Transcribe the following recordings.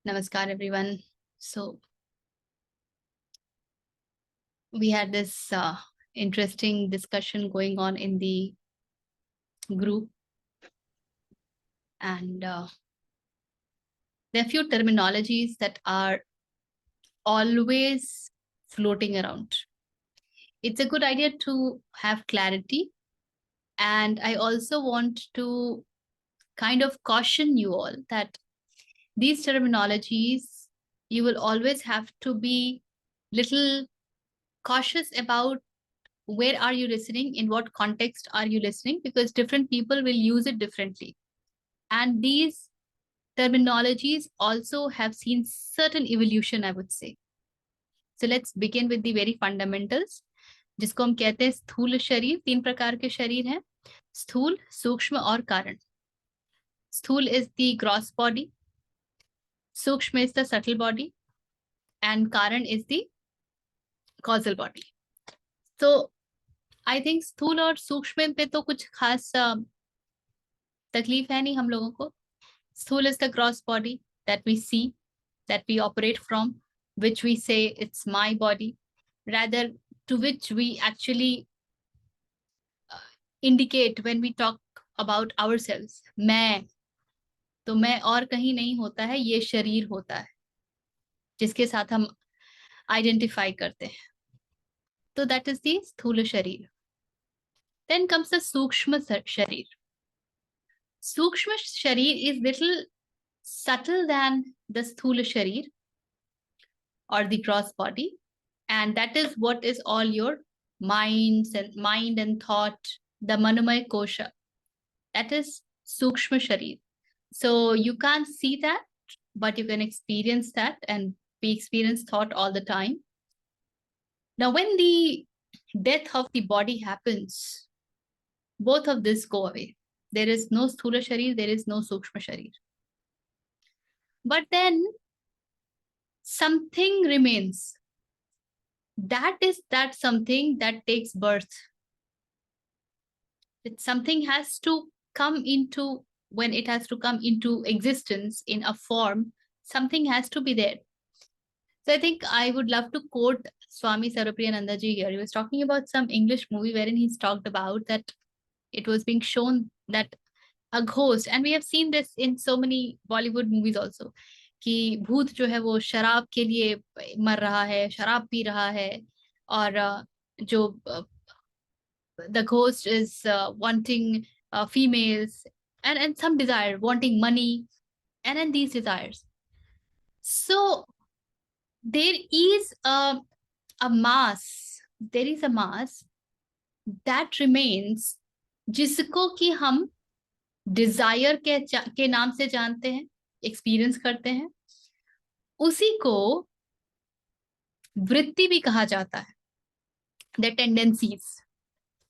Namaskar, everyone. So we had this interesting discussion going on in the group, and there are few terminologies that are always floating around. It's a good idea to have clarity, and I also want to kind of caution you all that these terminologies you will always have to be little cautious about where are you listening, in what context are you listening, because different people will use it differently, and these terminologies also have seen certain evolution, I would say. So let's begin with the very fundamentals, जिसको हम कहते हैं स्थूल शरीर. 3 प्रकार के शरीर हैं: स्थूल, सूक्ष्म और कारण. स्थूल is the gross body, सूक्ष्म is the subtle body, and कारण is the causal body. So I think स्थूल और सूक्ष्म पे तो कुछ खास तकलीफ है नहीं हम लोगों को. स्थूल is the gross body that we see, that we operate from, which we say it's my body, rather to which we actually indicate when we talk about ourselves. मैं, तो मैं और कहीं नहीं होता है, ये शरीर होता है जिसके साथ हम आइडेंटिफाई करते हैं. तो that is the स्थूल शरीर. Then comes the सूक्ष्म शरीर. सूक्ष्म शरीर is little subtle than the स्थूल शरीर or the gross body, and that is what is all your mind and thought, the manomaya kosha. That is sukshma sharir. So you can't see that, but you can experience that, and we experience thought all the time. Now, when the death of the body happens, both of this go away. There is no sthula sharir, there is no sukshma sharir. But then something remains. That is that something that takes birth. That something has to come into, when it has to come into existence in a form, something has to be there. So I think I would love to quote Swami Sarvapriyananda ji here. He was talking about some English movie wherein he's talked about that it was being shown that a ghost, and we have seen this in so many Bollywood movies also, कि भूत जो है वो शराब के लिए मर रहा है, शराब पी रहा है, और जो the ghost is wanting females and some desire, wanting money, and these desires. So there is a mass, there is a mass that remains, जिसको कि हम डिजायर के नाम से जानते हैं, एक्सपीरियंस करते हैं. उसी को वृत्ति भी कहा जाता है, the tendencies,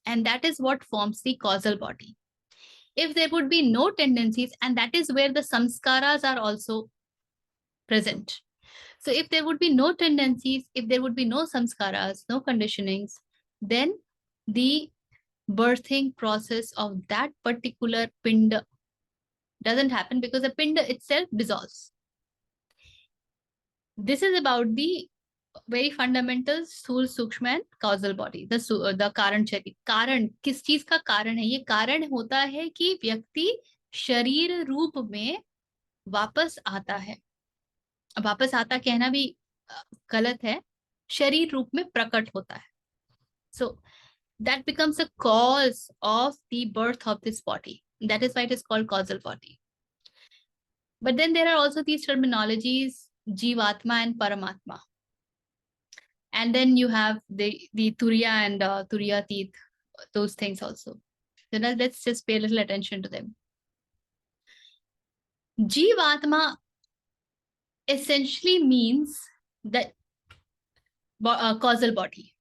and that is what forms the causal body. If there would be no tendencies, and that is where the samskaras are also present. So if there would be no tendencies, if there would be no samskaras, no conditionings, then the birthing process of that particular pinda doesn't happen, because the pinda itself dissolves. This is about the very fundamental स्थूल, सूक्ष्म and causal body, the कारण शरीर. कारण किस चीज का कारण है? ये कारण होता है कि व्यक्ति शरीर रूप में वापस आता है. वापस आता कहना भी गलत है, शरीर रूप में प्रकट होता है. So that becomes a cause of the birth of this body. That is why it is called causal body. But then there are also these terminologies, Jivatma and Paramatma. And then you have the Turiya and Turiyatit, those things also. So now let's just pay a little attention to them. Jivatma essentially means the causal body,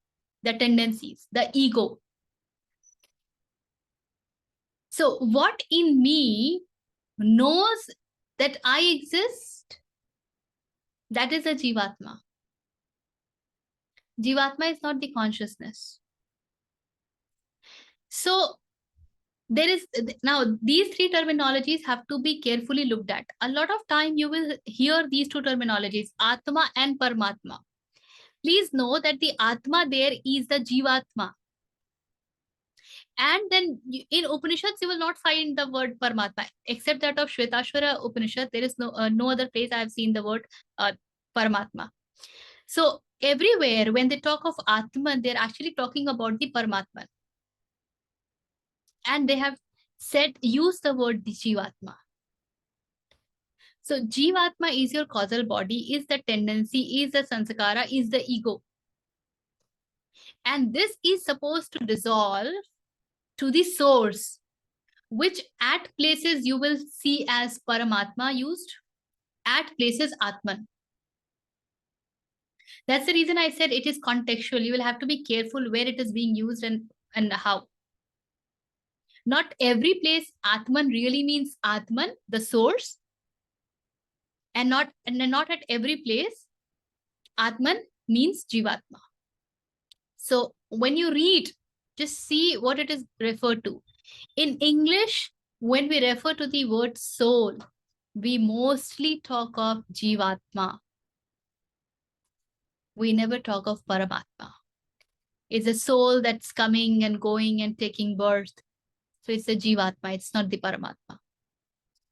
the tendencies, the ego. So what in me knows that I exist, that is a Jivatma. Jivatma is not the consciousness. So there is now these three terminologies have to be carefully looked at. A lot of time you will hear these two terminologies, Atma and Paramatma. Please know that the Atma there is the Jivatma. And then in Upanishads, you will not find the word Paramatma, except that of Shvetashvara Upanishad. There is no other place I have seen the word uh, Paramatma. So everywhere when they talk of Atman, they're actually talking about the Paramatman. And they have use the word Jivatma. So Jivatma is your causal body, is the tendency, is the sanskara, is the ego. And this is supposed to dissolve to the source, which at places you will see as Paramatma used, at places Atman. That's the reason I said it is contextual. You will have to be careful where it is being used and how. Not every place Atman really means Atman, the source, and not at every place Atman means Jivatma. So when you read, just see what it is referred to. In English, when we refer to the word soul, we mostly talk of Jivatma. We never talk of Paramatma. It's a soul that's coming and going and taking birth. So it's the Jivatma, it's not the Paramatma.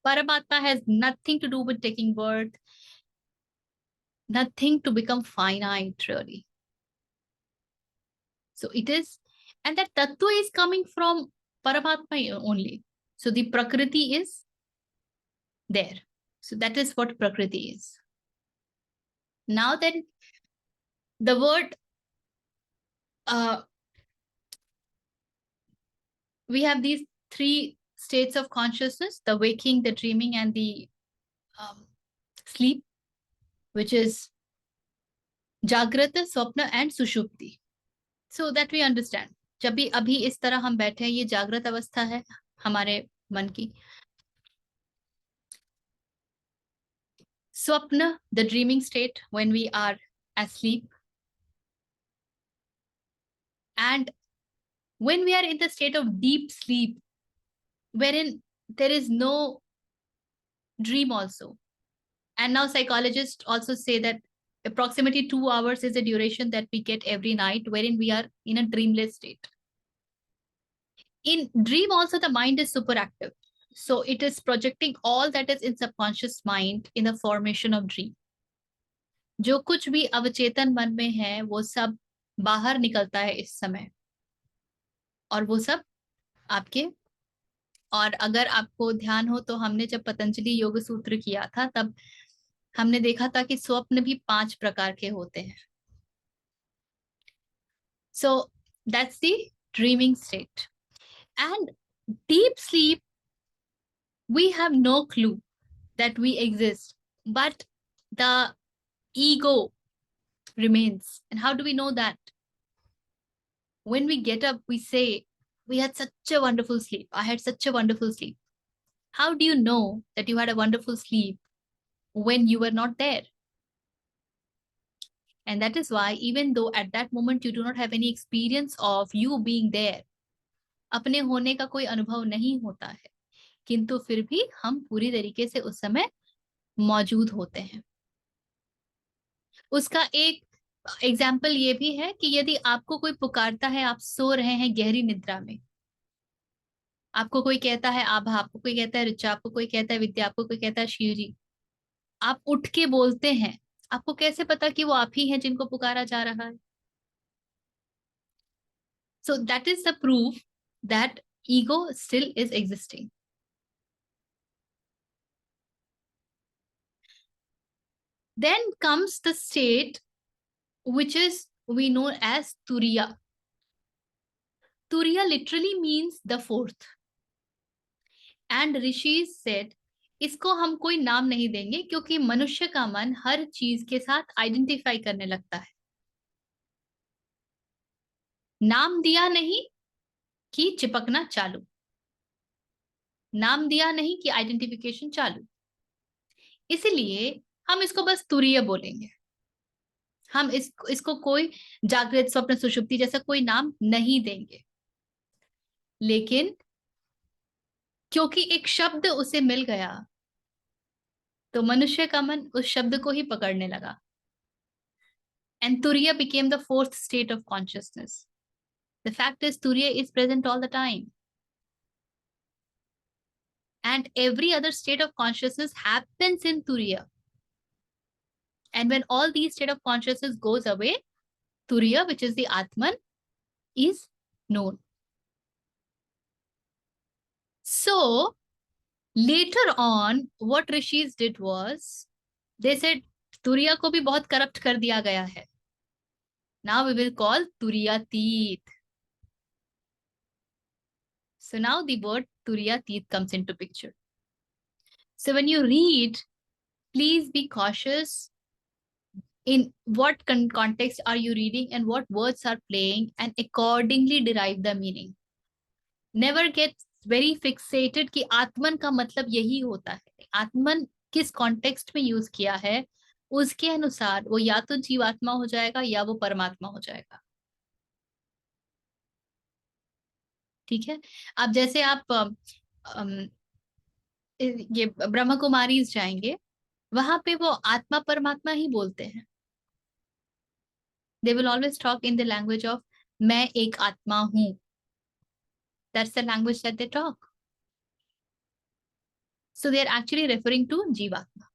Paramatma has nothing to do with taking birth, nothing to become finite, really. So it is, and that Tattva is coming from Paramatma only. So the Prakriti is there. So that is what Prakriti is. Now then, the word, we have these three states of consciousness, the waking, the dreaming, and the sleep, which is Jagrata, Swapna, and Sushupti. So that we understand. जब भी अभी इस तरह हम बैठे हैं, ये जागृत अवस्था है हमारे मन की. Swapna, the dreaming state when we are asleep. And when we are in the state of deep sleep, wherein there is no dream also. And now psychologists also say that approximately 2 hours is the duration that we get every night, wherein we are in a dreamless state. In dream also, the mind is super active. So it is projecting all that is in subconscious mind in the formation of dream. जो कुछ भी अवचेतन मन में है, वो सब बाहर निकलता है इस समय. और वो सब आपके, और अगर आपको ध्यान हो तो हमने जब पतंजलि योग सूत्र किया था, तब हमने देखा था कि स्वप्न भी 5 प्रकार के होते हैं. So that's the dreaming state. And deep sleep, we have no clue that we exist, but the ego remains. And how do we know that? When we get up, we say, we had such a wonderful sleep. I had such a wonderful sleep. How do you know that you had a wonderful sleep when you were not there? And that is why, even though at that moment you do not have any experience of you being there, अपने होने का कोई अनुभव नहीं होता है, किंतु फिर भी हम पूरी तरीके से उस समय मौजूद होते हैं. उसका एक एग्जाम्पल ये भी है कि यदि आपको कोई पुकारता है, आप सो रहे हैं गहरी निद्रा में, आपको कोई कहता है आभा, आपको कोई कहता है ऋचा, आपको कोई कहता है विद्या, आपको कोई कहता है शिवजी, आप उठ के बोलते हैं, आपको कैसे पता कि वो आप ही हैं जिनको पुकारा जा रहा है? So that is the proof that ego still is existing. Then comes the state which is we know as Turiya. Turiya literally means the fourth. And Rishis said, इसको हम कोई नाम नहीं देंगे क्योंकि मनुष्य का मन हर चीज के साथ आइडेंटिफाई करने लगता है. नाम दिया नहीं कि चिपकना चालू, नाम दिया नहीं कि आइडेंटिफिकेशन चालू. इसलिए हम इसको बस तुरीय बोलेंगे. हम इसको कोई जागृत, स्वप्न, सुषुप्ति जैसा कोई नाम नहीं देंगे. लेकिन क्योंकि एक शब्द उसे मिल गया, तो मनुष्य का मन उस शब्द को ही पकड़ने लगा. And Turiya became the fourth state of consciousness. The fact is, Turiya is present all the time. And every other state of consciousness happens in Turiya. And when all these state of consciousness goes away, Turiya, which is the Atman, is known. So later on, what rishis did was, they said, Turiya को भी बहुत corrupt कर दिया गया है. Now we will call Turiyatit. So now the word Turiyatit comes into picture. So when you read, please be cautious in what context are you reading and what words are playing, and accordingly derive the meaning. Never get very fixated कि आत्मन का मतलब यही होता है. आत्मन किस context में use किया है, उसके अनुसार वो या तो जीवात्मा हो जाएगा या वो परमात्मा हो जाएगा. ठीक है. अब जैसे आप ये ब्रह्म कुमारी जाएंगे, वहां पे वो आत्मा परमात्मा ही बोलते हैं. They will always talk in the language of मैं एक आत्मा हूं. That's the language that they talk. So they are actually referring to Jivatma.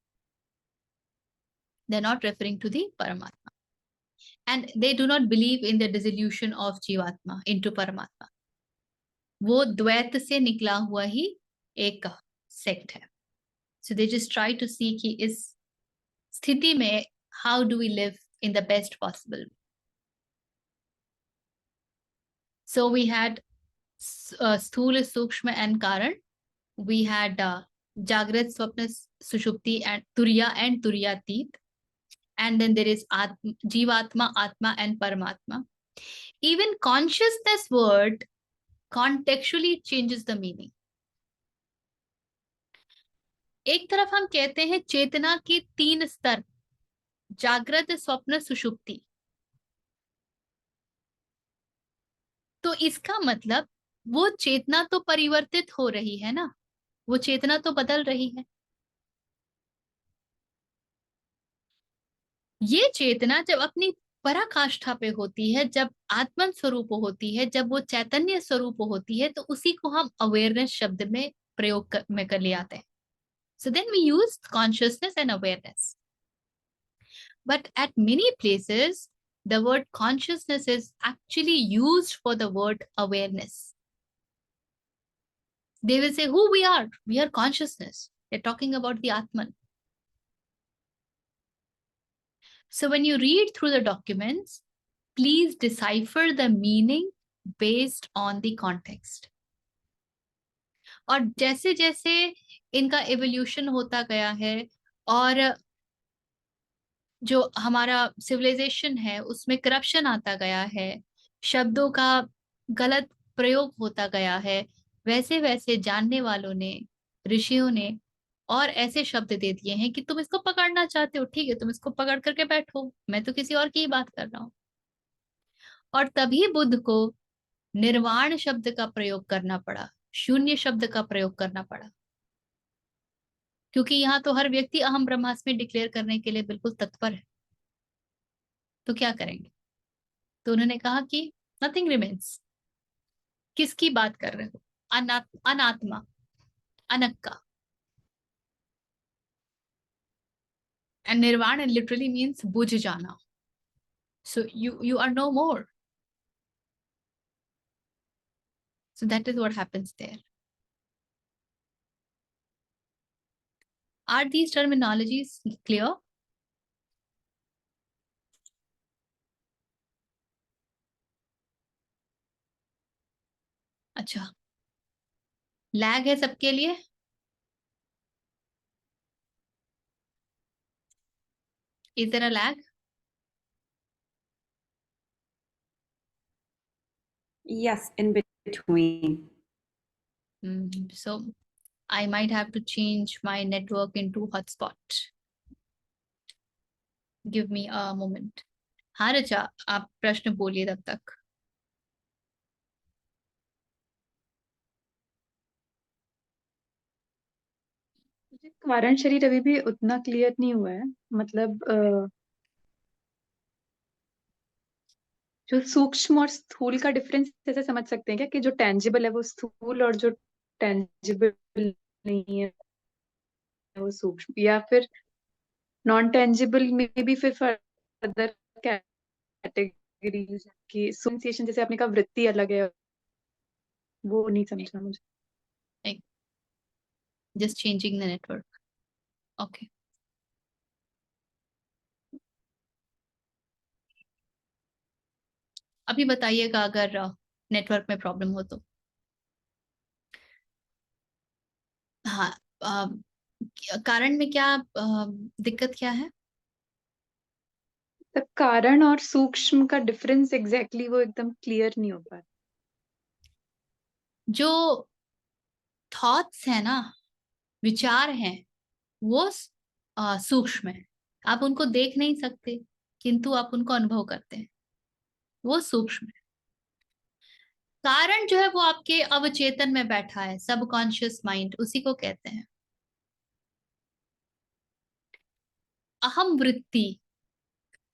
They're not referring to the Paramatma. And they do not believe in the dissolution of Jivatma into Paramatma. वो द्वैत से निकला हुआ ही एक sect है. So they just try to see कि इस स्थिति में how do we live in the best possible way. So we had Sthula, Sukshma and Karan. We had Jagrat, Swapna, Sushupti and Turiyatit. And then there is Jivatma, Atma and Paramatma. Even consciousness word contextually changes the meaning. एक तरफ हम कहते हैं चेतना के 3 स्तर, जागृत, स्वप्न, सुषुप्ति. तो इसका मतलब वो चेतना तो परिवर्तित हो रही है ना, वो चेतना तो बदल रही है. ये चेतना जब अपनी पराकाष्ठा पे होती है, जब आत्मन स्वरूप होती है, जब वो चैतन्य स्वरूप होती है, तो उसी को हम अवेयरनेस शब्द में प्रयोग में कर ले आते हैं. So then we use consciousness and awareness. But at many places, the word consciousness is actually used for the word awareness. They will say who we are. We are consciousness. They're talking about the Atman. So when you read through the documents, please decipher the meaning based on the context. और जैसे जैसे इनका evolution होता गया है और जो हमारा सिविलाइजेशन है उसमें करप्शन आता गया है, शब्दों का गलत प्रयोग होता गया है, वैसे वैसे जानने वालों ने, ऋषियों ने और ऐसे शब्द दे दिए हैं कि तुम इसको पकड़ना चाहते हो, ठीक है, तुम इसको पकड़ करके बैठो, मैं तो किसी और की ही बात कर रहा हूँ. और तभी बुद्ध को निर्वाण शब्द का प्रयोग करना पड़ा, शून्य शब्द का प्रयोग करना पड़ा, क्योंकि यहाँ तो हर व्यक्ति अहम ब्रह्मास्मि डिक्लेयर करने के लिए बिल्कुल तत्पर है. तो क्या करेंगे? तो उन्होंने कहा कि नथिंग रिमेन्स. किसकी बात कर रहे हो? अनात्मा, अनक्का. एंड निर्वाण लिटरली मीन्स बुझ जाना. So you are no more. So that is what happens there. Are these terminologies clear? अच्छा, लैग है सबके लिए? Is there a lag? Yes, in between. So I might have to change my network into hotspot. Give me a moment. हाँ रचा, आप प्रश्न बोलिए तब तक. मुझे कारण शरीर अभी भी उतना क्लियर नहीं हुआ है। मतलब जो सूक्ष्म और स्थूल का डिफरेंस ऐसे समझ सकते हैं क्या, कि जो टेंजिबल है वो स्थूल और जो टेंजिबल नहीं है वो सूक्ष्म, या फिर नॉन टेंजिबल में भी फिर फर्दर कैटेगरीज की सेंसेशन, जैसे आपने कहा वृत्ति अलग है, वो नहीं समझा मुझे। Just changing the network. Okay, अभी बताइएगा अगर नेटवर्क में प्रॉब्लम हो तो। हाँ, कारण में क्या दिक्कत क्या है? तब कारण और सूक्ष्म का डिफरेंस एग्जैक्टली वो एकदम क्लियर नहीं हो पा रहा। जो थॉट्स है ना, विचार हैं, वो सूक्ष्म है। आप उनको देख नहीं सकते, किंतु आप उनको अनुभव करते हैं, वो सूक्ष्म है। कारण जो है वो आपके अवचेतन में बैठा है, सबकॉन्शियस माइंड, उसी को कहते हैं। अहम वृत्ति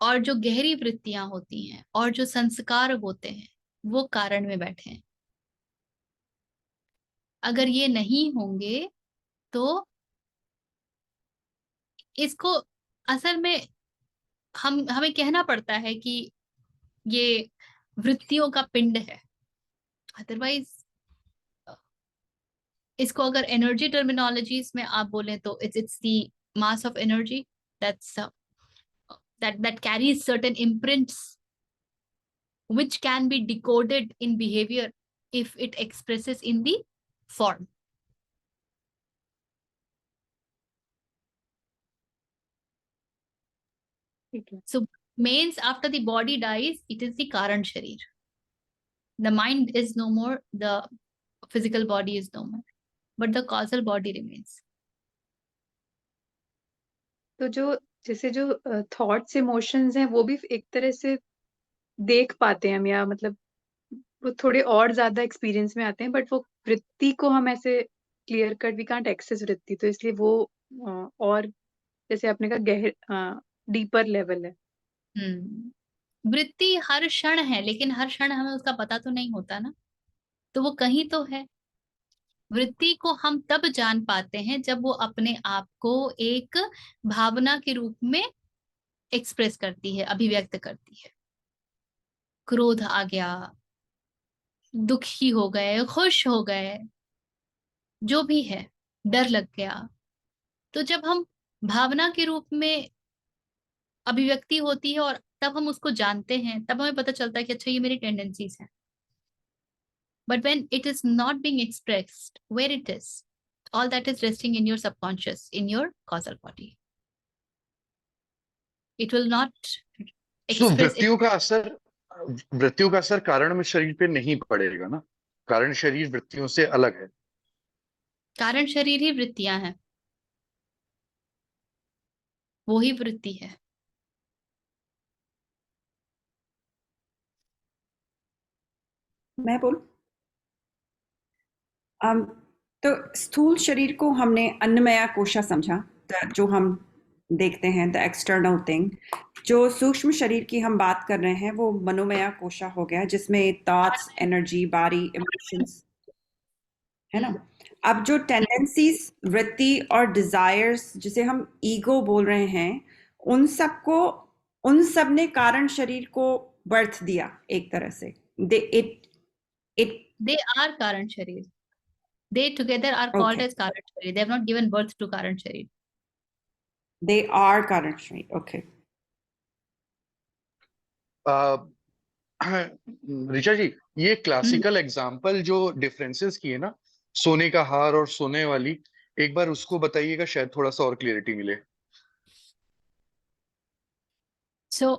और जो गहरी वृत्तियां होती हैं और जो संस्कार होते हैं, वो कारण में बैठे हैं। अगर ये नहीं होंगे तो इसको असल में हम हमें कहना पड़ता है कि ये वृत्तियों का पिंड है। अदरवाइज इसको अगर एनर्जी टर्मिनोलॉजीज में आप बोलें तो it's the mass of energy that's that carries certain imprints which can be decoded in behavior if it expresses in the form. ठीक है। So means after the body dies, it is the karan sharir. The mind is no more, the physical body is no more, but the causal body remains. तो जो जैसे जो thoughts emotions हैं वो भी एक तरह से देख पाते हैं हम, या मतलब वो थोड़े और ज्यादा एक्सपीरियंस में आते हैं, बट वो वृत्ति को हम ऐसे clear cut we can't access वृत्ति, तो इसलिए वो और जैसे आपने कहा गहर डीपर लेवल है। वृत्ति हर क्षण है, लेकिन हर क्षण हमें उसका पता तो नहीं होता ना, तो वो कहीं तो है। वृत्ति को हम तब जान पाते हैं जब वो अपने आप को एक भावना के रूप में एक्सप्रेस करती है, अभिव्यक्त करती है। क्रोध आ गया, दुखी हो गए, खुश हो गए, जो भी है, डर लग गया, तो जब हम भावना के रूप में अभिव्यक्ति होती है और तब हम उसको जानते हैं, तब हमें पता चलता है कि अच्छा ये मेरी टेंडेंसीज हैं। But when it is not being expressed, where it is, all that is resting in your subconscious, in your causal body, it will not तो express it. वृत्तियों का असर कारण में शरीर पे नहीं पड़ेगा ना? कारण शरीर वृत्तियों से अलग है। कारण शरीर ही वृत्तियां हैं, वो ही वृत्ति है। मैं बोल तो स्थूल शरीर को हमने अन्नमया कोशा समझा, जो हम देखते हैं द एक्सटर्नल थिंग। जो सूक्ष्म शरीर की हम बात कर रहे हैं वो मनोमया कोशा हो गया, जिसमें थॉट्स, एनर्जी, बॉडी, इमोशंस है ना। अब जो टेंडेंसीज, वृत्ति और डिजायर्स जिसे हम ईगो बोल रहे हैं, उन सब ने कारण शरीर को बर्थ दिया एक तरह से। They it They are karan sharir. They together are called okay, as karan sharir. They have not given birth to karan sharir. They are karan sharir. Okay, Richa ji, ये Hmm. क्लासिकल एग्जाम्पल जो डिफरेंसेस की है ना, सोने का हार और सोने वाली, एक बार उसको बताइएगा, शायद थोड़ा सा और क्लियरिटी मिले। So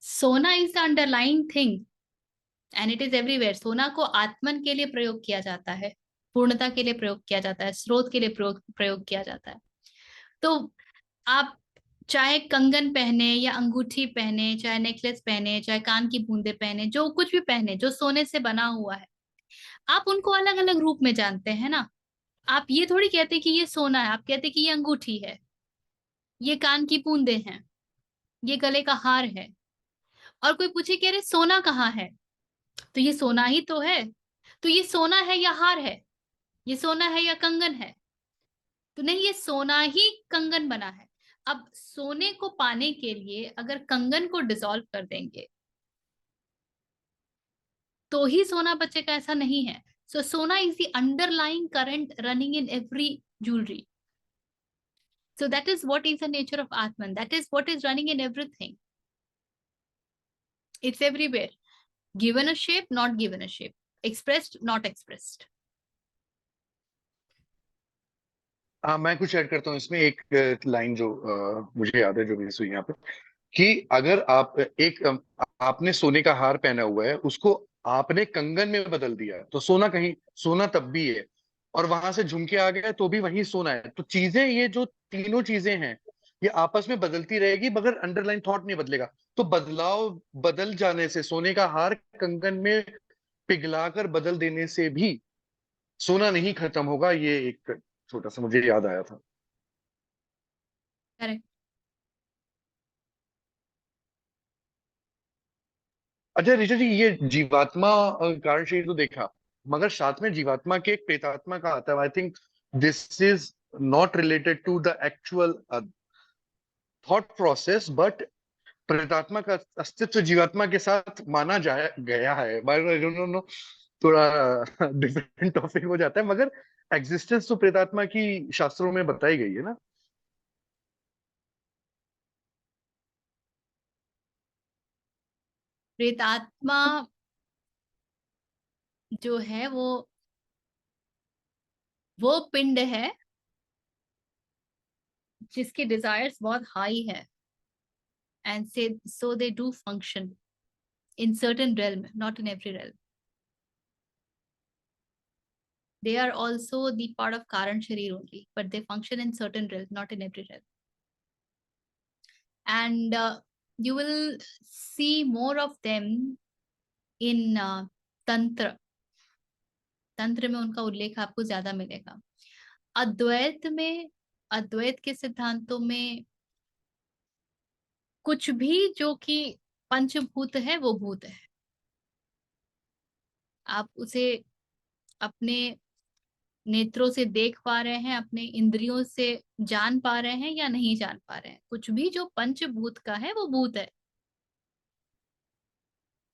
सोना is the underlying thing and it is everywhere. सोना को आत्मन के लिए प्रयोग किया जाता है, पूर्णता के लिए प्रयोग किया जाता है, स्रोत के लिए प्रयोग किया जाता है। तो आप चाहे कंगन पहने या अंगूठी पहने, चाहे नेकलेस पहने, चाहे कान की बूंदे पहने, जो कुछ भी पहने जो सोने से बना हुआ है, आप उनको अलग अलग रूप में जानते हैं ना। आप ये थोड़ी कहते कि ये सोना है, आप कहते कि ये अंगूठी है, ये कान की बूंदे हैं, ये गले का हार है। और कोई पूछे कि अरे सोना कहाँ है, तो ये सोना ही तो है। तो ये सोना है या हार है, ये सोना है या कंगन है? तो नहीं, ये सोना ही कंगन बना है। अब सोने को पाने के लिए अगर कंगन को डिसॉल्व कर देंगे तो ही सोना बचेगा, ऐसा नहीं है। सो सोना is the underlying current running in every jewellery. So that is what is the nature of Atman. That is what is running in everything. It's everywhere. Given a shape, not given a shape. Expressed, not expressed. हाँ, मैं कुछ add करता हूँ इसमें। एक line जो मुझे याद है, जो मिस हुई यहाँ पे, कि अगर आपने सोने का हार पहना हुआ है, उसको आपने कंगन में बदल दिया तो सोना कहीं, सोना तब भी है, और वहां से झुमके आ गया तो भी वही सोना है। तो चीजें, ये जो तीनों चीजें हैं, ये आपस में बदलती रहेगी, मगर अंडरलाइन थॉट नहीं बदलेगा। तो बदलाव बदल जाने से, सोने का हार कंगन में पिघलाकर बदल देने से भी सोना नहीं खत्म होगा। ये एक छोटा सा मुझे याद आया था। Correct. अच्छा ऋचा जी, ये जीवात्मा कारण शरीर तो देखा, मगर साथ में जीवात्मा के एक प्रेतात्मा का आता है। I think this is not related to the actual thought process, but प्रेतात्मा का अस्तित्व जीवात्मा के साथ माना जाया गया है। आई डोंट नो, थोड़ा डिफरेंट टॉपिक हो जाता है, मगर एग्जिस्टेंस तो प्रेतात्मा की शास्त्रों में बताई गई है ना। प्रेतात्मा जो है वो पिंड है जिसके डिजायर्स बहुत हाई है, and say so they do function in certain realm, not in every realm. They are also the part of Karan Sharir only, but they function in certain realm, not in every realm. And you will see more of them in Tantra. तंत्र में उनका उल्लेख आपको ज्यादा मिलेगा। अद्वैत में, अद्वैत के सिद्धांतों में कुछ भी जो कि पंचभूत है वो भूत है। आप उसे अपने नेत्रों से देख पा रहे हैं, अपने इंद्रियों से जान पा रहे हैं या नहीं जान पा रहे हैं, कुछ भी जो पंचभूत का है वो भूत है।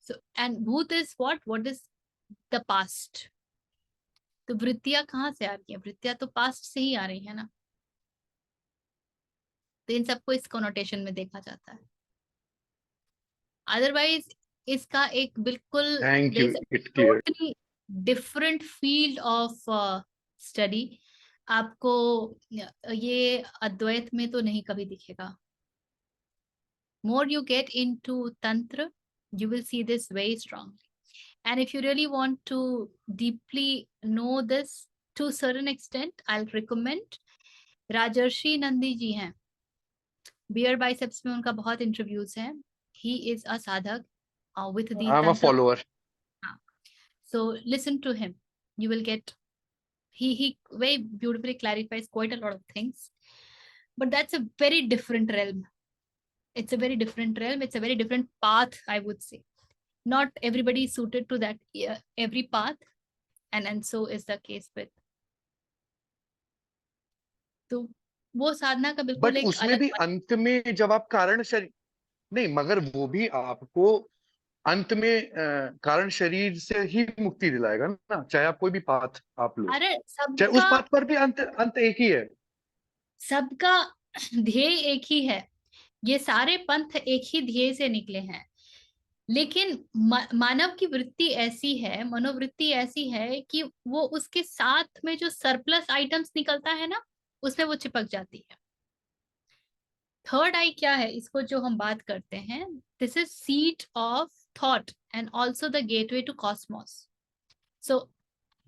सो एंड भूत is what is the past. तो वृत्तियां कहाँ से आ रही है? वृत्तियां तो पास्ट से ही आ रही है ना। तो इन सबको इस कोनोटेशन में देखा जाता है। अदरवाइज इसका एक बिल्कुल thank you, it clear. Totally different field of study आपको ये अद्वैत में तो नहीं कभी दिखेगा। More you get into Tantra, you will see this very strongly. And if you really want to deeply know this to a certain extent, I'll recommend राजर्षि नंदी जी हैं, beer biceps में उनका बहुत इंटरव्यूज हैं। ही इज अ साधक with the I am a tantra. Follower. So listen to him, you will get, he very beautifully clarifies quite a lot of things, but that's a very different realm. It's a very different realm, it's a very different path, I would say. Not everybody is suited to that every path, and so is the case with. तो वो साधना का बिल्कुल but एक उसमें अलग भी अंत में जब आप कारण शरीर, नहीं, मगर वो भी आपको अंत में कारण शरीर से ही मुक्ति दिलाएगा ना, चाहे आप कोई भी पाथ आप लो, अरे चाहे उस सबका पाथ पर भी अंत अंत एक ही है। सबका ध्येय एक ही है। ये सारे पंथ एक ही ध्येय से निकले हैं, लेकिन मानव की वृत्ति ऐसी है, मनोवृत्ति ऐसी है कि वो उसके साथ में जो सरप्लस आइटम्स निकलता है ना, उसमें वो चिपक जाती है। थर्ड आई क्या है, इसको जो हम बात करते हैं, this is seat of thought and also the gateway to cosmos. So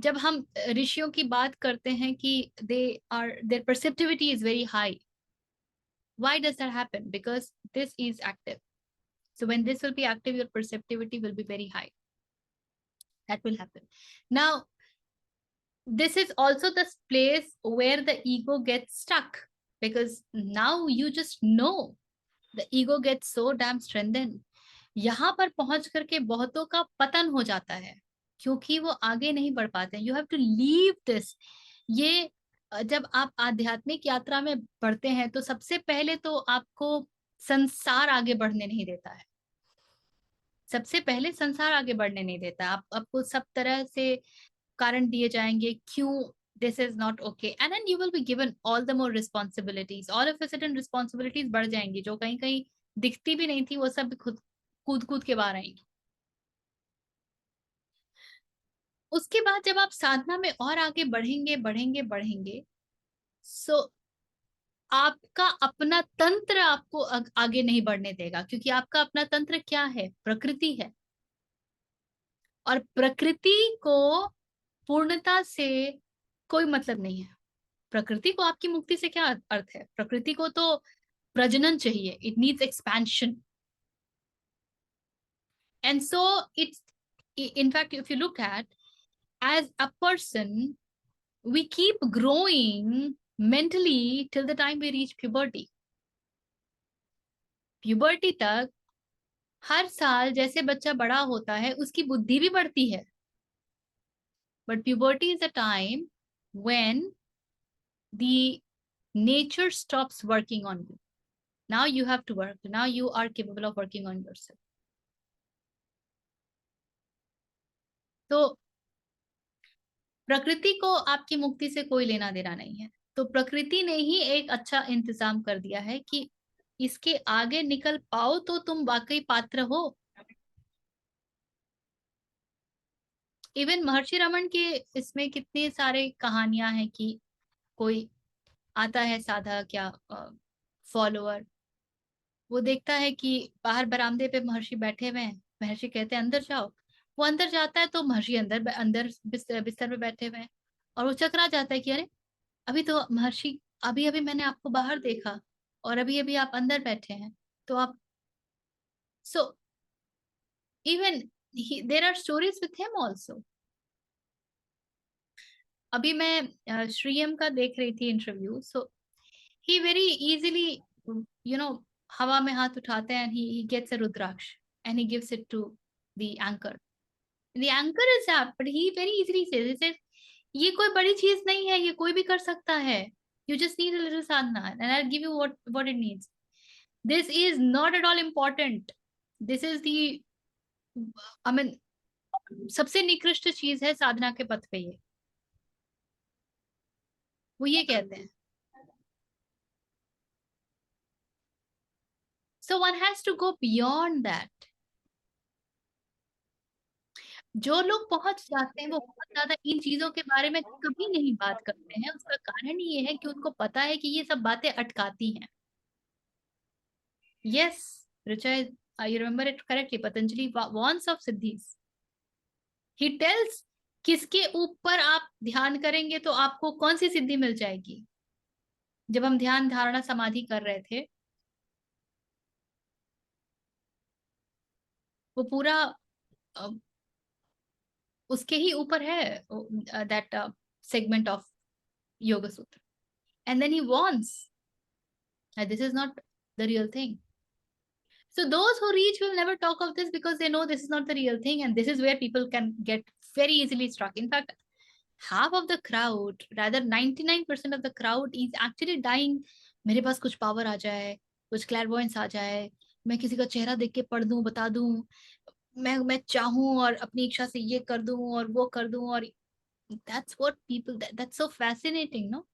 जब हम ऋषियों की बात करते हैं कि they are, their perceptivity is very high, why does that happen? Because this is active. So when this will be active, your perceptivity will be very high. That will happen. Now this is also the place where the ego gets stuck, because now you just know the ego gets so damn strengthened. यहाँ पर पहुंच करके बहुतों का पतन हो जाता है क्योंकि वो आगे नहीं बढ़ पाते हैं. You have to leave this. ये जब आप आध्यात्मिक यात्रा में बढ़ते हैं तो सबसे पहले तो आपको संसार आगे बढ़ने नहीं देता है. सबसे पहले संसार आगे बढ़ने नहीं देता. आपको सब तरह से कारण दिए जाएंगे क्यों this is not okay, and then you will be given all the more responsibilities. All of a sudden responsibilities बढ़ जाएंगी जो कहीं कहीं दिखती भी नहीं थी, वो सब खुद कूद कूद के बाहर आएंगी. उसके बाद जब आप साधना में और आगे बढ़ेंगे बढ़ेंगे बढ़ेंगे, सो आपका अपना तंत्र आपको आगे नहीं बढ़ने देगा, क्योंकि आपका अपना तंत्र क्या है? प्रकृति है. और प्रकृति को पूर्णता से कोई मतलब नहीं है. प्रकृति को आपकी मुक्ति से क्या अर्थ है? प्रकृति को तो प्रजनन चाहिए. It needs expansion. And so it's, in fact, if you look at, as a person, we keep growing mentally till the time we reach puberty. Puberty तक हर साल जैसे बच्चा बड़ा होता है उसकी बुद्धि भी बढ़ती है. But puberty is a time when the nature stops working on you. Now you have to work. Now you are capable of working on yourself. तो प्रकृति को आपकी मुक्ति से कोई लेना देना नहीं है. तो प्रकृति ने ही एक अच्छा इंतजाम कर दिया है कि इसके आगे निकल पाओ तो तुम वाकई पात्र हो. इवन महर्षि रमन के इसमें कितने सारे कहानियां हैं कि कोई आता है साधक या फॉलोअर, वो देखता है कि बाहर बरामदे पे महर्षि बैठे हुए हैं. महर्षि कहते हैं अंदर जाओ. वो अंदर जाता है तो महर्षि अंदर अंदर बिस्तर पे बैठे हुए हैं. और वो चकरा जाता है कि अरे अभी तो महर्षि, अभी अभी मैंने आपको बाहर देखा और अभी अभी आप अंदर बैठे हैं. तो आप, so even there are stories with him also. अभी मैं श्रीयम का देख रही थी interview. So he very easily, you know, हवा में हाथ उठाते हैं, he gets a rudraksha and he gives it to the anchor. The anchor is up, but he very easily says, he says, ये कोई बड़ी चीज नहीं है, ये कोई भी कर सकता है. You just need a little sadhana and I'll give you what it needs. This is not at all important. This is the, I mean, सबसे निकृष्ट चीज है साधना के पथ पे. ये वो ये कहते हैं. So one has to go beyond that. जो लोग पहुंच जाते हैं वो बहुत ज्यादा इन चीजों के बारे में कभी नहीं बात करते हैं. उसका कारण ये है कि उनको पता है कि ये सब बातें अटकाती हैं. Yes, Richa, you remember it correctly. Patanjali warns of siddhis. He tells किसके ऊपर आप ध्यान करेंगे तो आपको कौन सी सिद्धि मिल जाएगी. जब हम ध्यान धारणा समाधि कर रहे थे, वो पूरा उसके ही ऊपर है, दैट सेगमेंट ऑफ योगा सूत्र. And then he warns that this is not the real thing. So those who reach will never talk of this because they know this is not the real thing, and this is where people can get very easily struck. In fact, half of the crowd, rather 99% of the crowd is actually dying. मेरे पास कुछ power आ जाए, कुछ क्लैरवॉयंस आ जाए, मैं किसी का चेहरा देख के पढ़ दूं, बता दूं, मैं चाहूं और अपनी इच्छा से ये कर दूं और वो कर दूं. और that's what people, that's so fascinating, no?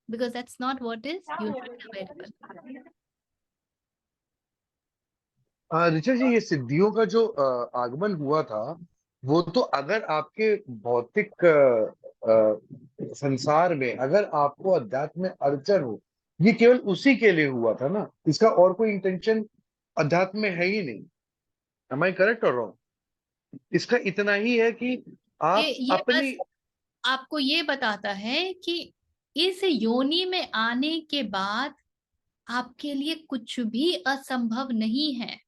Because that's not what is usually available. Richa ji, ये सिद्धियों का जो आगमन हुआ था, वो तो अगर आपके भौतिक संसार में अगर आपको अध्यात्म में अड़चन हो, ये केवल उसी के लिए हुआ था ना. इसका और कोई इंटेंशन अध्यात्म में है ही नहीं. एम आई करेक्ट और रॉन्ग? इसका इतना ही है कि आप ये अपनी, बस आपको ये बताता है कि इस योनि में आने के बाद आपके लिए कुछ भी असंभव नहीं है.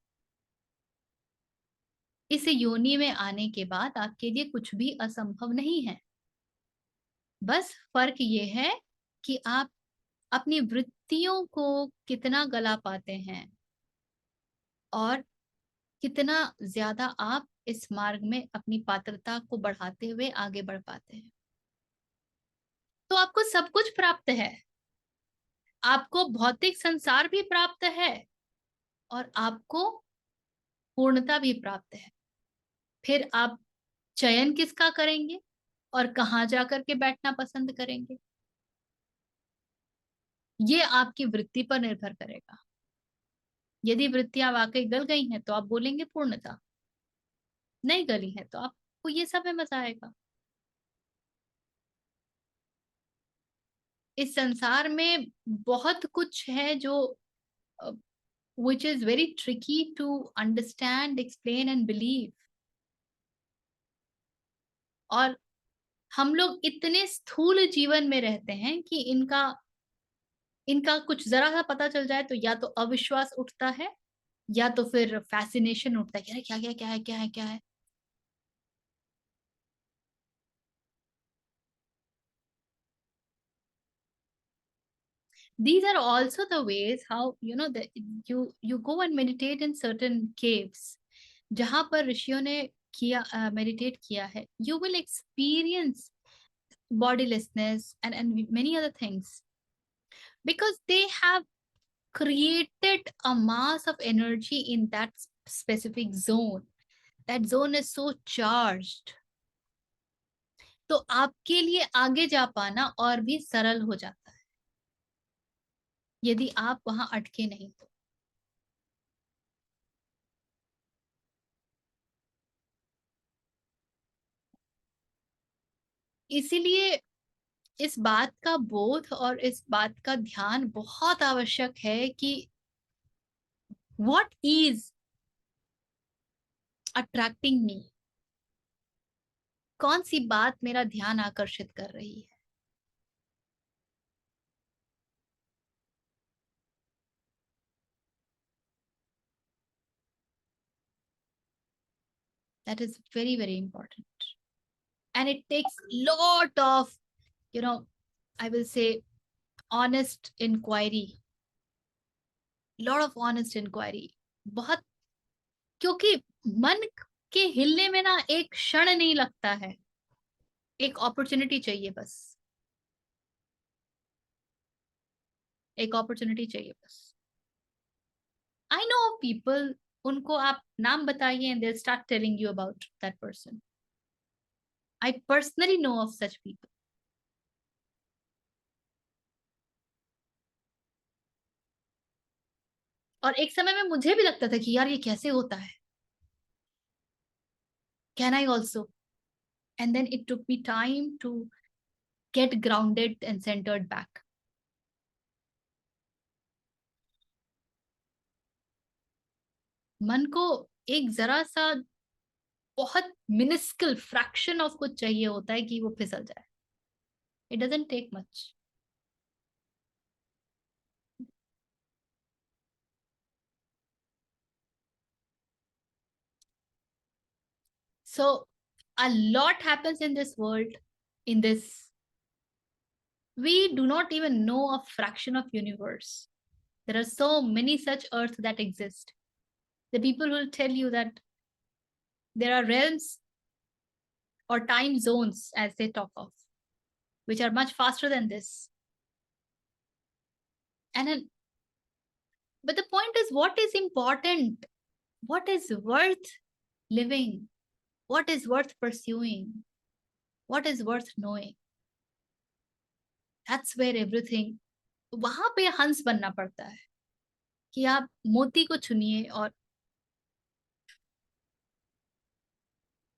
इस योनि में आने के बाद आपके लिए कुछ भी असंभव नहीं है. बस फर्क ये है कि आप अपनी वृत्तियों को कितना गला पाते हैं और कितना ज्यादा आप इस मार्ग में अपनी पात्रता को बढ़ाते हुए आगे बढ़ पाते हैं। तो आपको सब कुछ प्राप्त है, आपको भौतिक संसार भी प्राप्त है और आपको पूर्णता भी प्राप्त है। फिर आप चयन किसका करेंगे और कहाँ जाकर के बैठना पसंद करेंगे, ये आपकी वृत्ति पर निर्भर करेगा। यदि वृत्तियां वाकई गल गई हैं तो आप बोलेंगे पूर्णता, नहीं गली है तो आपको ये सब में मजा आएगा। इस संसार में बहुत कुछ है जो which is very tricky to understand, explain and believe। और हम लोग इतने स्थूल जीवन में रहते हैं कि इनका इनका कुछ जरा सा पता चल जाए तो या तो अविश्वास उठता है या तो फिर फैसिनेशन उठता है कि अरे क्या क्या क्या है क्या है क्या है। These are also the ways how that you go and meditate in certain caves जहां पर ऋषियों ने किया मेडिटेट किया है। You will experience bodilessness and many other things because they have created a mass of energy in that specific zone. That zone is so charged। तो आपके लिए आगे जा पाना और भी सरल हो जाता है यदि आप वहां अटके नहीं तो। इसीलिए इस बात का बोध और इस बात का ध्यान बहुत आवश्यक है कि व्हाट इज अट्रैक्टिंग मी, कौन सी बात मेरा ध्यान आकर्षित कर रही है। That is very very important and it takes lot of I will say honest inquiry, lot of honest inquiry। बहुत, क्योंकि मन के हिलने में ना एक क्षण नहीं लगता है, एक अपॉर्चुनिटी चाहिए बस, एक अपॉर्चुनिटी चाहिए बस। आई नो पीपल, उनको आप नाम बताइए and they start telling you about that person. I personally know of such people. और एक समय में मुझे भी लगता था कि यार ये कैसे होता है, can I also. And then it took me time to get grounded and centred back. मन को एक जरा सा बहुत मिनिस्कल फ्रैक्शन ऑफ कुछ चाहिए होता है कि वो फिसल जाए। It doesn't take much. So a lot happens in this world, in this we do not even know a fraction of universe. There are so many such earths that exist. The people will tell you that there are realms or time zones, as they talk of, which are much faster than this. And then, but the point is, what is important? What is worth living? What is worth pursuing? What is worth knowing? That's where everything, वहां पे हंस बनना पड़ता है कि आप मोती को चुनिए। और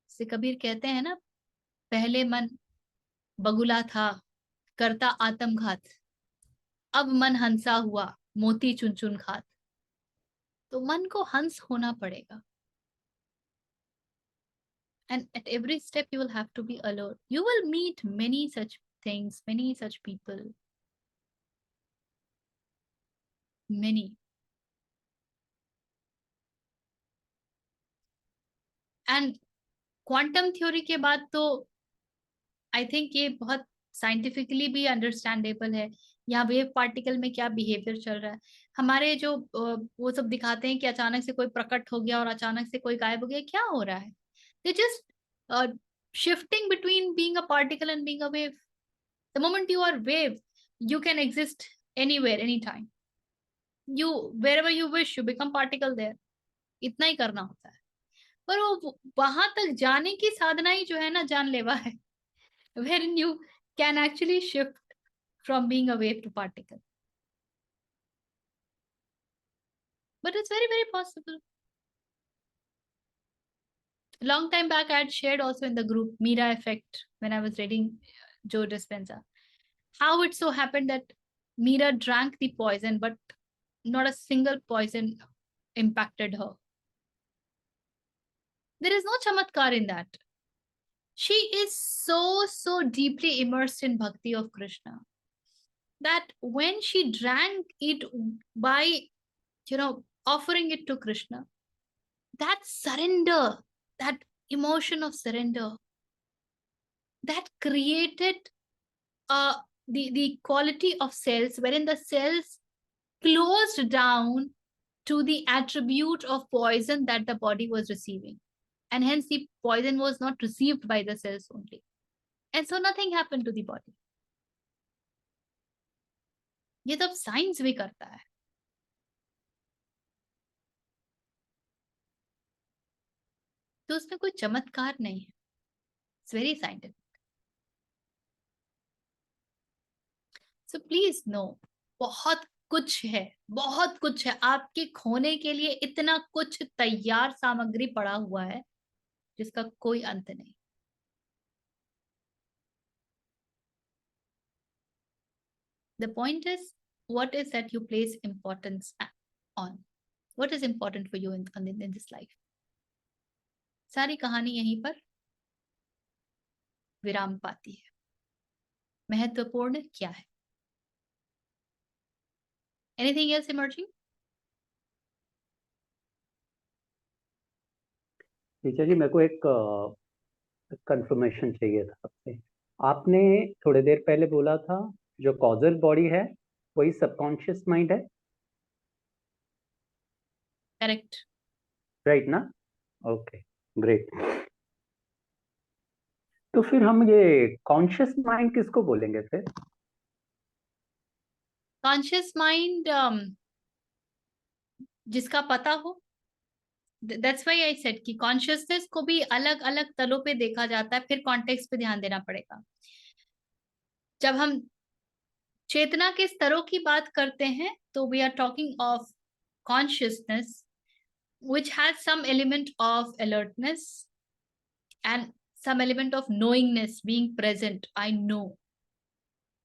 से कबीर कहते हैं ना, पहले मन बगुला था करता आत्मघात, अब मन हंसा हुआ मोती चुन चुन खात। तो मन को हंस होना पड़ेगा। And at every step you will have to be alert. You will meet many such things, many such people, many। And quantum theory के बाद तो आई थिंक ये बहुत साइंटिफिकली भी अंडरस्टैंडेबल है, यहाँ वेव पार्टिकल में क्या बिहेवियर चल रहा है। हमारे जो वो सब दिखाते हैं कि अचानक से कोई प्रकट हो गया और अचानक से कोई गायब हो गया, क्या हो रहा है? They just shifting between being a particle and being a wave. The moment you are wave, you can exist anywhere, anytime. You wherever you wish, you become particle there. इतना ही करना होता है। पर वो वहां तक जाने की साधना ही जो है ना, जानलेवा है। Wherein you can actually shift from being a wave to particle. But it's very, very possible. Long time back, I had shared also in the group Mira effect when I was reading Joe Dispenza. How it so happened that Mira drank the poison, but not a single poison impacted her. There is no chamatkar in that. She is so deeply immersed in bhakti of Krishna that when she drank it by, offering it to Krishna, that surrender, that emotion of surrender, that created the quality of cells wherein the cells closed down to the attribute of poison that the body was receiving, and hence the poison was not received by the cells only, and so nothing happened to the body. ये तो science भी करता है। तो उसमें कोई चमत्कार नहीं है, it's very scientific. So please no, बहुत कुछ है, बहुत कुछ है आपके खोने के लिए, इतना कुछ तैयार सामग्री पड़ा हुआ है जिसका कोई अंत नहीं। The point is, what is that you place importance on? What is important for you in this life? सारी कहानी यहीं पर विराम पाती है। महत्वपूर्ण क्या है? Anything else emerging? टीचर जी, मेरे को एक कंफर्मेशन चाहिए था आपसे। आपने थोड़ी देर पहले बोला था जो कॉजल बॉडी है वही सबकॉन्शियस माइंड है, करेक्ट, राइट ना? Okay, great. तो फिर हम ये कॉन्शियस माइंड किसको बोलेंगे फिर? कॉन्शियस माइंड जिसका पता हो। दैट्स व्हाई आई सेड कि कॉन्शियसनेस को भी अलग अलग तलों पे देखा जाता है, फिर कॉन्टेक्स्ट पे ध्यान देना पड़ेगा। जब हम चेतना के स्तरों की बात करते हैं तो we are talking of consciousness which has some element of alertness and some element of knowingness, being present. I know,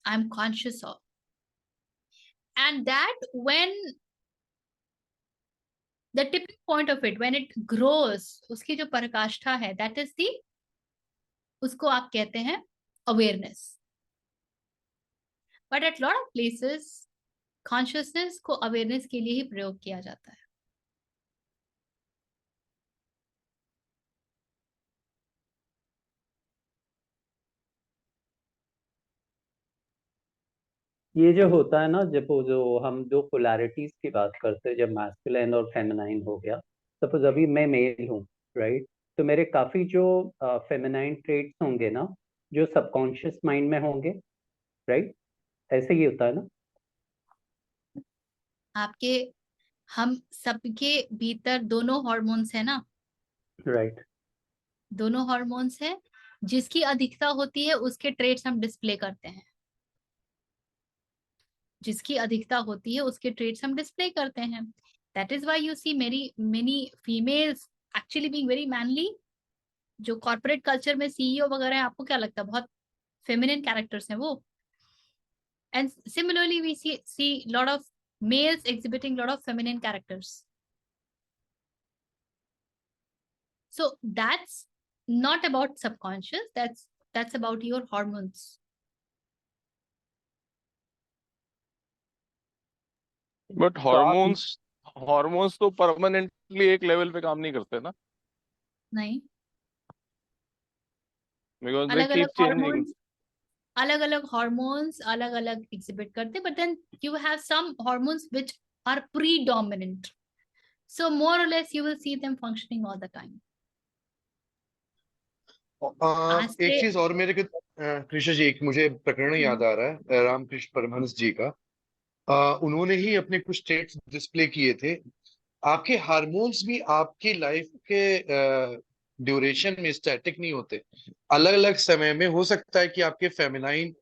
I'm conscious of, and that when the tipping point of it, when it grows, उसकी जो पराकाष्ठा है, that is the, उसको आप कहते हैं awareness. But at lot of places consciousness को awareness के लिए ही प्रयोग किया जाता है। ये जो होता है ना, जब वो जो हम दो पोलैरिटीज की बात करते हैं, जब मैस्कुलिन और फेमिनाइन हो गया, सपोज अभी मैं मेल हूँ, राइट? तो मेरे काफी जो फेमिनाइन ट्रेट्स होंगे ना, जो सबकॉन्शियस माइंड में होंगे, राइट? ऐसे ही होता है ना? आपके, हम सबके भीतर दोनों हार्मोन्स है ना, राइट। दोनों हार्मोन्स है, जिसकी अधिकता होती है उसके ट्रेट्स हम डिस्प्ले करते हैं, जिसकी अधिकता होती है उसके ट्रेट्स हम डिस्प्ले करते हैं। That is why you see many females actually being very manly. जो कॉर्पोरेट कल्चर में सीईओ वगैरह है, आपको क्या लगता है बहुत फेमिनिन कैरेक्टर्स हैं वो? And similarly we see lot of males exhibiting lot of feminine characters. So that's not about subconscious, that's about your hormones. But hormones तो परमानेंटली एक लेवल पे काम नहीं करते ना, नहीं, बिकॉज दे अलग अलग कीप चेंजिंग। हार्मोन्स अलग अलग हॉर्मोन्स अलग अलग एग्जिबिट करते, but then you have some hormones which are predominant, so more और less you will see them functioning all the time. आज एक से चीज और मेरे को कृष्ण जी, एक मुझे प्रकरण याद आ रहा है रामकृष्ण परमहंस जी का। उन्होंने ही अपने कुछ स्टेट्स डिस्प्ले किए थे। आपके हार्मोन्स भी आपकी लाइफ के ड्यूरेशन में स्टैटिक नहीं होते। अलग अलग समय में हो सकता है कि आपके फेमिनाइन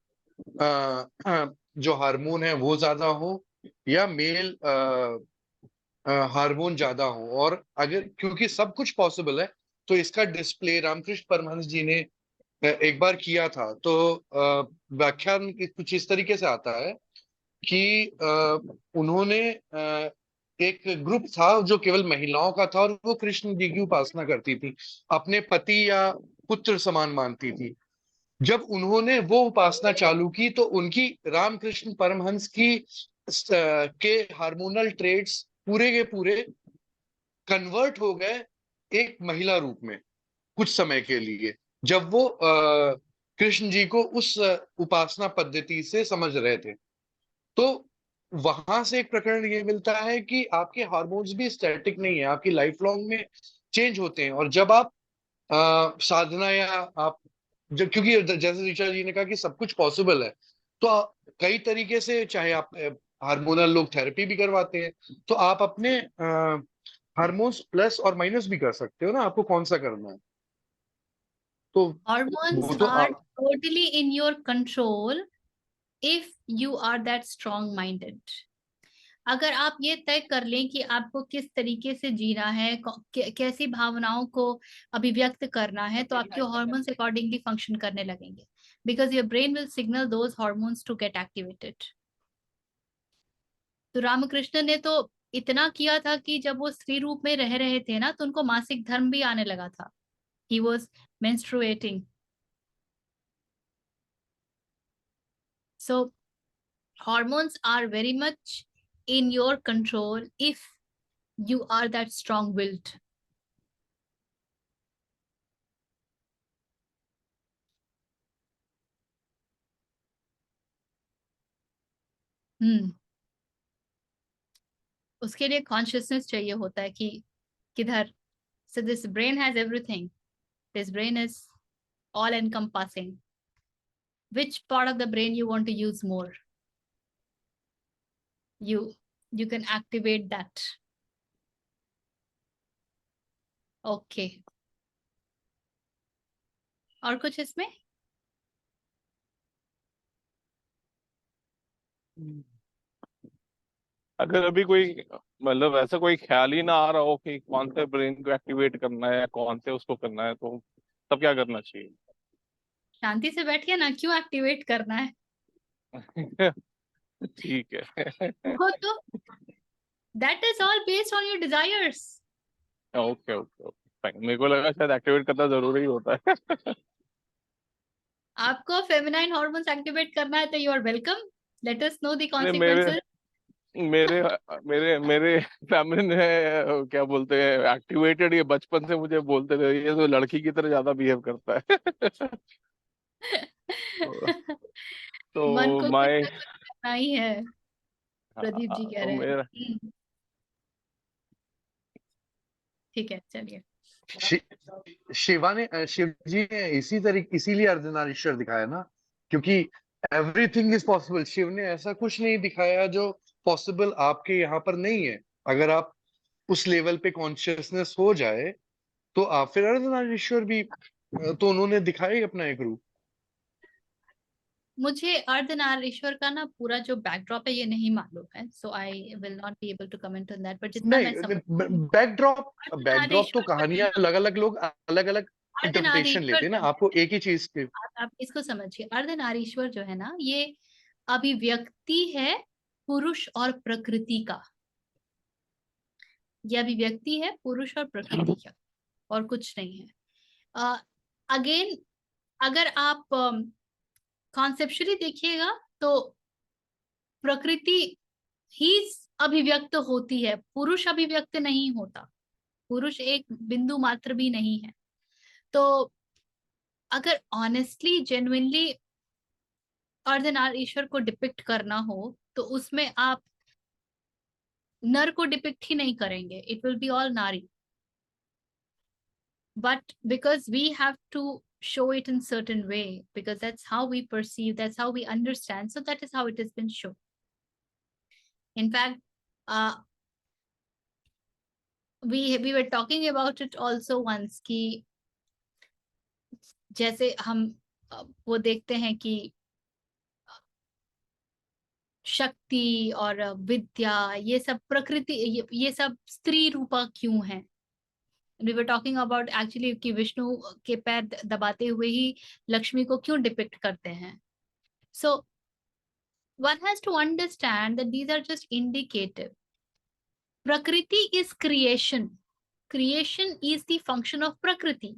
जो हार्मोन है वो ज्यादा हो, या मेल हार्मोन ज्यादा हो। और अगर क्योंकि सब कुछ पॉसिबल है, तो इसका डिस्प्ले रामकृष्ण परमहंस जी ने एक बार किया था। तो व्याख्यान कुछ इस तरीके से आता है कि उन्होंने एक ग्रुप था जो केवल महिलाओं का था, और वो कृष्ण जी की उपासना करती थी, अपने पति या पुत्र समान मानती थी। जब उन्होंने वो उपासना चालू की, तो उनकी रामकृष्ण परमहंस की के हार्मोनल ट्रेड्स पूरे के पूरे कन्वर्ट हो गए एक महिला रूप में कुछ समय के लिए, जब वो कृष्ण जी को उस उपासना पद्धति से समझ रहे थे। तो वहां से एक प्रकरण ये मिलता है कि आपके हार्मोन्स भी स्टैटिक नहीं है, आपकी लाइफ लॉन्ग में चेंज होते हैं। और जब आप साधना या आप जब, क्योंकि जैसे ऋचा जी ने कहा कि सब कुछ पॉसिबल है, तो कई तरीके से, चाहे आप हार्मोनल लोग थेरेपी भी करवाते हैं, तो आप अपने हार्मोन्स प्लस और माइनस भी कर सकते हो ना, आपको कौन सा करना है। तो hormones वो तो are आप totally in your control if you are that strong minded। अगर आप ये तय कर लें कि आपको किस तरीके से जीना है, कैसी भावनाओं को अभिव्यक्त करना है, तो आपके हॉर्मोन्स अकॉर्डिंगली फंक्शन करने लगेंगे, because your brain will signal those hormones to get activated. तो रामकृष्ण ने तो इतना किया था कि जब वो स्त्री रूप में रह रहे थे ना, तो उनको मासिक धर्म भी आने लगा था। He was menstruating। So hormones are very much in your control if you are that strong willed। उसके लिए कॉन्शियसनेस चाहिए होता है कि किधर। so this brain has everything, this brain is all encompassing, which part of the brain you want to use more, you can activate that। okay, और कुछ इसमें? अगर अभी कोई मतलब ऐसा कोई ख्याल ही ना आ रहा हो कि कौन से ब्रेन को एक्टिवेट करना है या कौन से उसको करना है, तो तब क्या करना चाहिए? शांति से बैठिए ना, क्यों एक्टिवेट करना है? ठीक है। वो तो that is all based on your desires। Okay okay okay fine, मेरे को लगा शायद एक्टिवेट करना जरूरी होता है। आपको फेमिनाइन हार्मोन्स एक्टिवेट करना है तो you are welcome, let us know the नहीं, मेरे कॉन्सिक्वेंसेस। मेरे मेरे मेरे फैमिली ने क्या बोलते हैं एक्टिवेटेड, ये बचपन से मुझे बोलते थे ये तो लड़की की तरह ज्यादा बिहेव करता है। तो, मन तो को कुछ माय ना कुछ करना ही है, प्रदीप जी कह तो रहे हैं। मेरा ठीक है, चलिए। शिवा ने शिव जी ने इसीलिए अर्धनारीश्वर दिखाया ना, क्योंकि एवरीथिंग इज पॉसिबल। शिव ने ऐसा कुछ नहीं दिखाया जो पॉसिबल आपके यहाँ पर नहीं है। अगर आप उस लेवल पे कॉन्शियसनेस हो जाए, तो आप फिर अर्धनारीश्वर भी तो उन्होंने दिखाया ही अपना एक रूप। मुझे अर्धनारीश्वर का ना पूरा जो बैकड्रॉप है ये नहीं मालूम है, so I will not be able to comment on that, but जितना मैं समझ नहीं, बैकड्रॉप बैकड्रॉप तो अर्धनारीश्वर जो है कहानियां ना, अलग अलग लोग अलग अलग इंटरप्रिटेशन अर्धनारीश्वर लेते हैं ना, जो है, आपको एक ही चीज के। आप इसको समझिए। अर्धनारीश्वर जो है ना, ये अभिव्यक्ति है पुरुष और प्रकृति का। ये अभिव्यक्ति है पुरुष और प्रकृति का, और कुछ नहीं है। अगेन अगर आप कॉन्सेप्चुअली देखिएगा तो प्रकृति ही अभिव्यक्त होती है, पुरुष अभिव्यक्त नहीं होता, पुरुष एक बिंदु मात्र भी नहीं है। तो अगर ऑनेस्टली जेन्युइनली अर्धनारीश्वर को डिपिक्ट करना हो तो उसमें आप नर को डिपिक्ट ही नहीं करेंगे, इट विल बी ऑल नारी. But because we have to show it in certain way, because that's how we perceive, that's how we understand, so that is how it has been shown. In fact, we were talking about it also once कि जैसे हम वो देखते हैं कि शक्ति और विद्या ये सब प्रकृति, ये सब स्त्री रूपा क्यों है. We were talking about actually कि विष्णु के पैर दबाते हुए ही लक्ष्मी को क्यों डिपिक्ट करते हैं. So one has to understand that these are just indicative. Prakriti is creation. Creation is the function of Prakriti.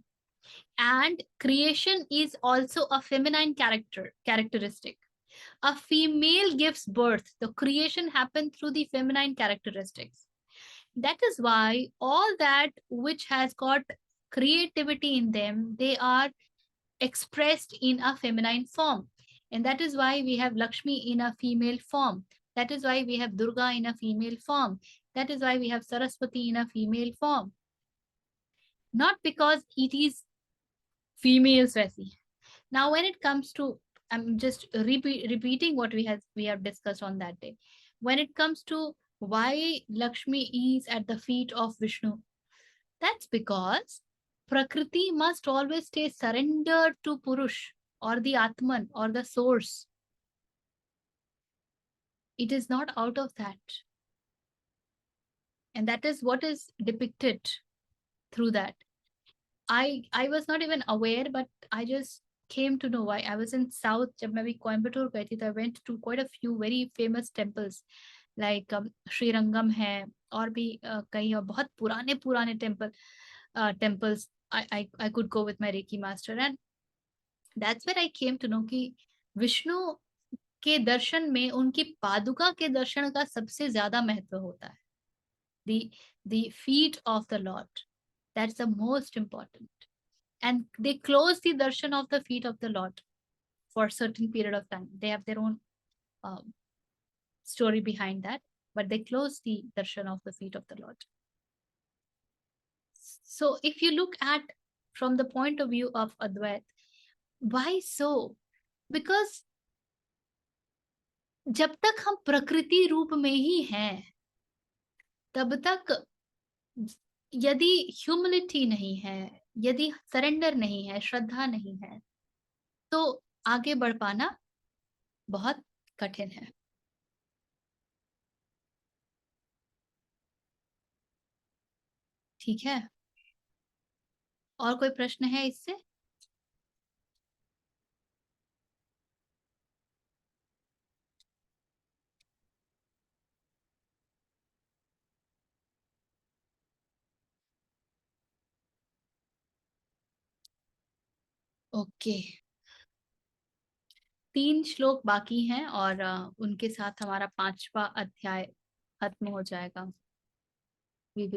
And creation is also a feminine characteristic. A female gives birth. The creation happened through the feminine characteristics. That is why all that which has got creativity in them, they are expressed in a feminine form. And that is why we have Lakshmi in a female form. That is why we have Durga in a female form. That is why we have Saraswati in a female form. Not because it is females वैसी. Now when it comes to, I'm just repeating what we have discussed on that day. When it comes to why Lakshmi is at the feet of Vishnu, that's because Prakriti must always stay surrendered to Purush or the Atman or the source. It is not out of that. And that is what is depicted through that. I was not even aware, but I just came to know why. I was in South, जब मैं भी कोयम्बटूर गई थी, I went to quite a few very famous temples, like Srirangam है, और भी कई और बहुत पुराने temples. I could go with my Reiki master, and that's where I came to know कि विष्णु के दर्शन में उनकी पादुका के दर्शन का सबसे ज्यादा महत्व होता है. The feet of the Lord, that's the most important. And they close the darshan of the feet of the Lord for a certain period of time. They have their own story behind that, but they close the darshan of the feet of the Lord. So if you look at from the point of view of Advait, why so? Because जब तक हम प्रकृति रूप में ही हैं, तब तक यदि ह्यूमिलिटी नहीं है, यदि सरेंडर नहीं है, श्रद्धा नहीं है, तो आगे बढ़ पाना बहुत कठिन है. ठीक है, और कोई प्रश्न है इससे? ओके, 3 श्लोक बाकी हैं और उनके साथ हमारा 5वां अध्याय खत्म हो जाएगा. We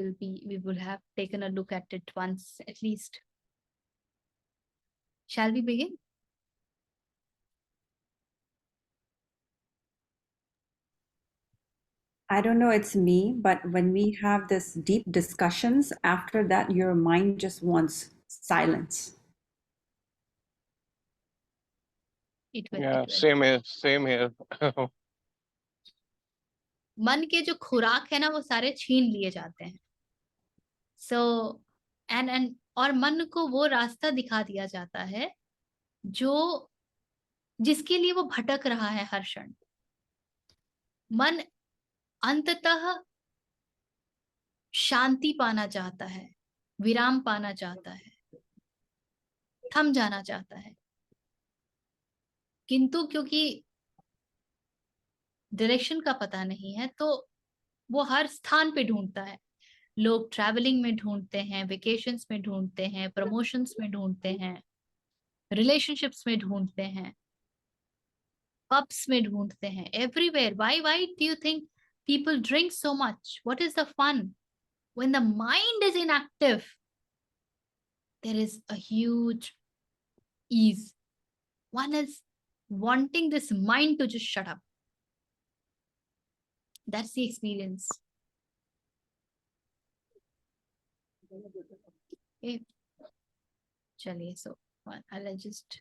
will have taken a look at it once at least. Shall we begin? I don't know, it's me, but when we have this deep discussions, after that, your mind just wants silence. It will. Yeah, It will. same here. मन के जो खुराक है ना वो सारे छीन लिए जाते हैं. So and और मन को वो रास्ता दिखा दिया जाता है जो जिसके लिए वो भटक रहा है हर क्षण. मन अंततः शांति पाना चाहता है, विराम पाना चाहता है, थम जाना चाहता है, किंतु क्योंकि डायरेक्शन का पता नहीं है तो वो हर स्थान पे ढूंढता है. लोग ट्रैवलिंग में ढूंढते हैं, वेकेशंस में ढूंढते हैं, प्रमोशंस में ढूंढते हैं, रिलेशनशिप्स में ढूंढते हैं, पब्स में ढूंढते हैं, everywhere. why do you think people drink so much? What is the fun? When the mind is inactive, there is a huge ease. One is wanting this mind to just shut up. That's the experience. Okay. Chaliye, so I'll just